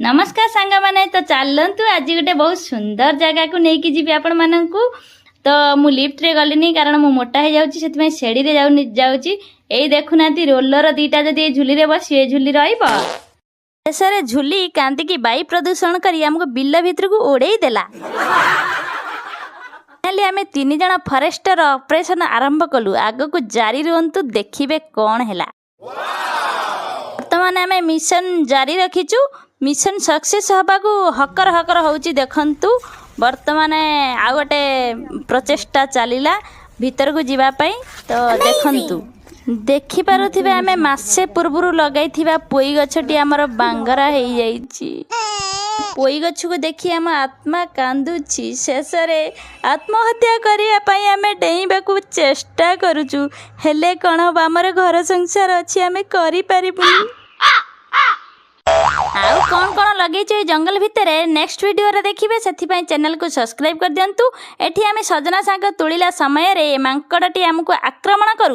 नमस्कार सांग माने तो चलतु आज गोटे बहुत सुंदर जगह को लेकिन जी आपण मानक तो मु लिफ्ट रे गलिनी कारण मु मोटा हो जाऊँगी सेड़ी रे जाऊँगी यही देखुना रोलर दीटा जदि झुली रे बस ये झुली रेषे झुली कांदिकी वायु प्रदूषण कर आमको बिल भितर को उड़े देला आम तीन जन फरेस्टर ऑपरेशन आरंभ कलु आग को जारी रुहतु देखिबे कौन हैला। बर्तमान आम मिशन जारी रखीचु मिशन सक्सेस हवा को हकर हकर होची देखंतु बर्तमान आ गोटे प्रचेष्टा चलीला भीतर को जीवा पाई तो देखंतु देखि पारुथिबे आमे मासे पूर्वरु लगाइथिबा पोई गछटी हमर बांगरा हेई जाईची पोई गछ को देखि हम आत्मा कांदुची शेषरे आत्महत्या करिया पाई आमे डेइबा को चेष्टा करूचु हेले कोन हो हमर घर संसार अछि आमे करि परिबुनी आउ कौन कौन लगे जंगल भितर नेक्स्ट वीडियो रे देखिबे सेथिपाई चैनल को सब्सक्राइब कर दियंतु एठी आमे सजना साग तुलिला समय रे मांकड़टी हमको आक्रमण करू।